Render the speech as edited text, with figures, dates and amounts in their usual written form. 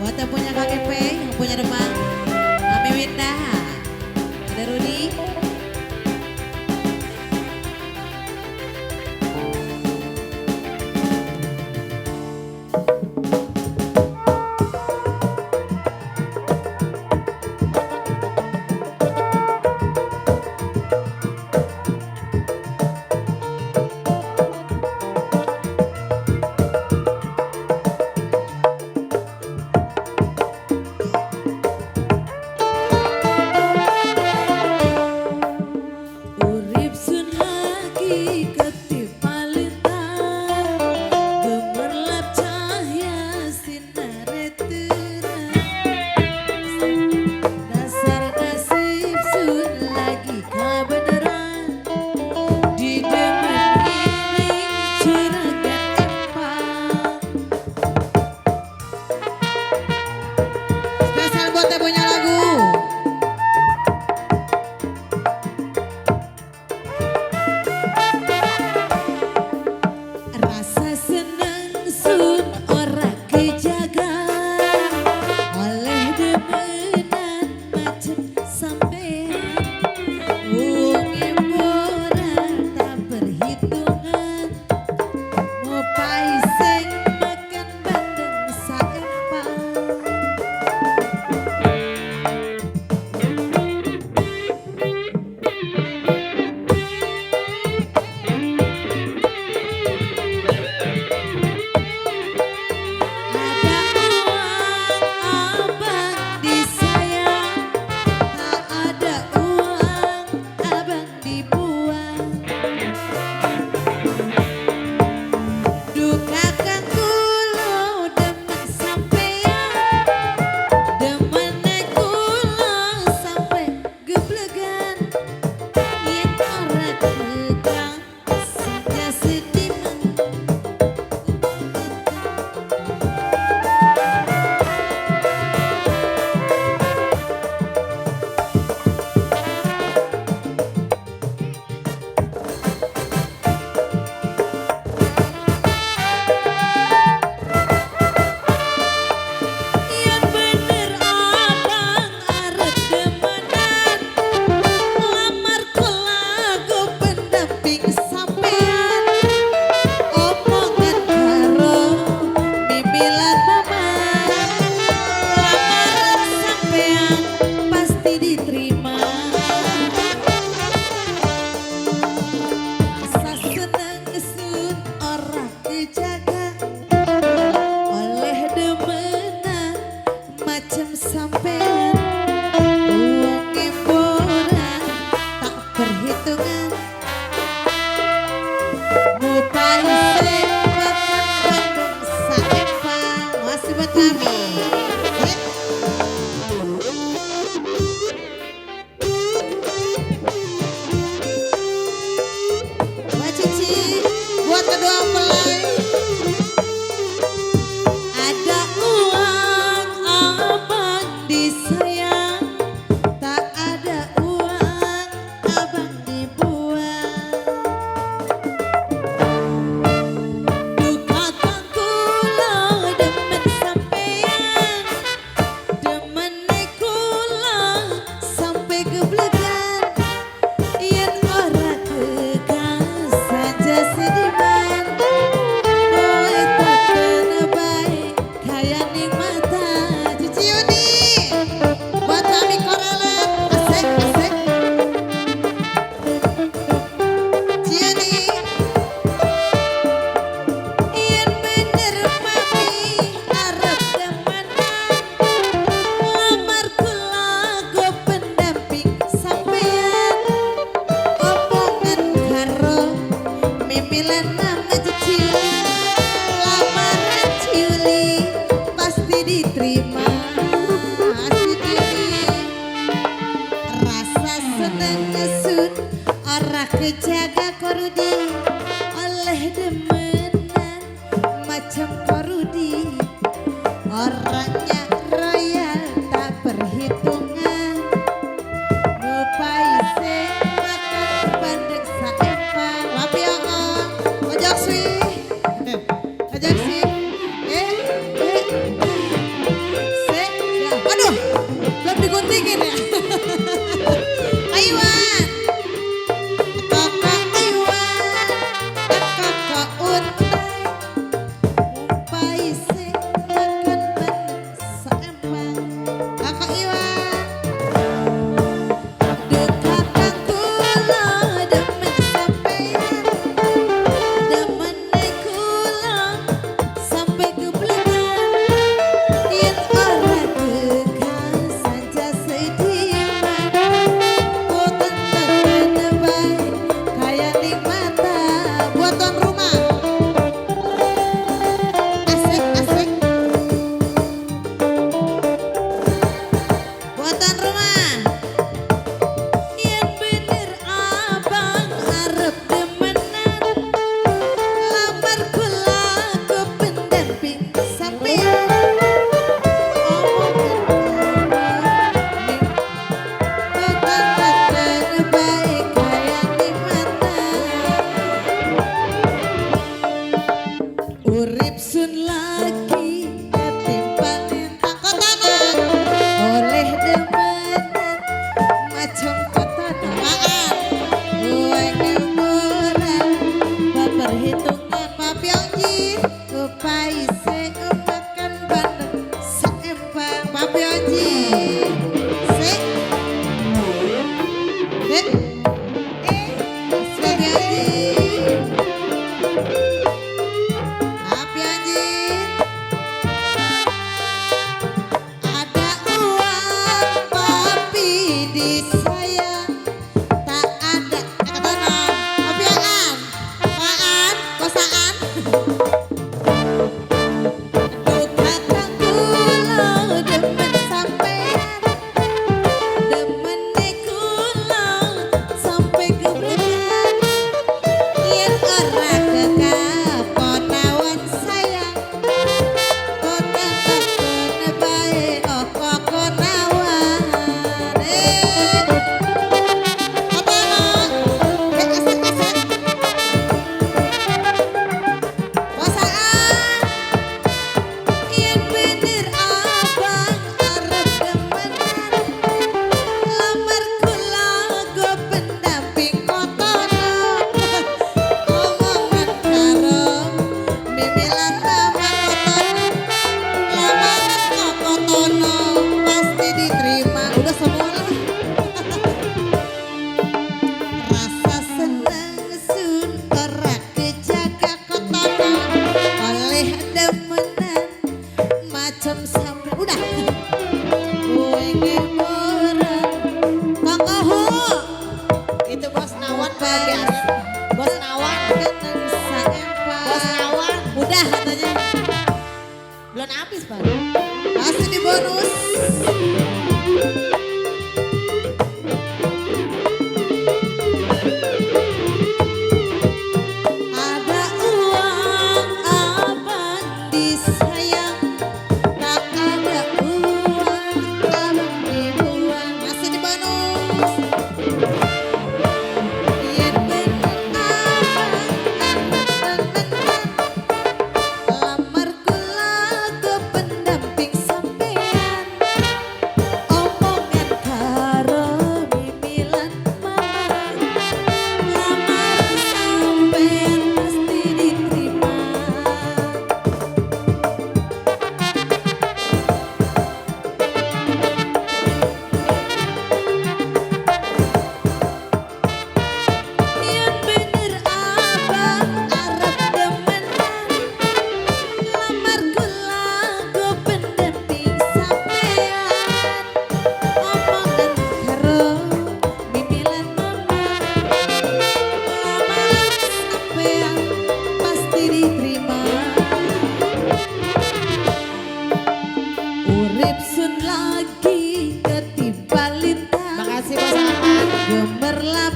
Buat yang punya KGP, yang punya Demang, Mami Winda, ada Rudi. Kejaga korudi oleh demenan macam korudi, orangnya royal tak perhitungan, ngupai sing makan bandeng saempang wapi ojok sih macam sampai udah. Pengen orang Kakaho. Itu Bos Nawan bagian. Bos Nawan. Bos Nawan. Udah katanya. Belum habis Pak. Masih di bonus. Ada uang abang disayang, tak ada uang abang dibuang. Masih di bonus. Yen bener lamar kula go pendamping sampean, omongan karo mimilan mama, lamar sampean pasti diterima. Yen bener abang arep demenan, lamar kula go pendamping sampean, omongan karo mimilan mama, lamar sampean pasti diterima. Urip sun lagi ketiba lintang, Makasih Bos Ahmad. gemerlap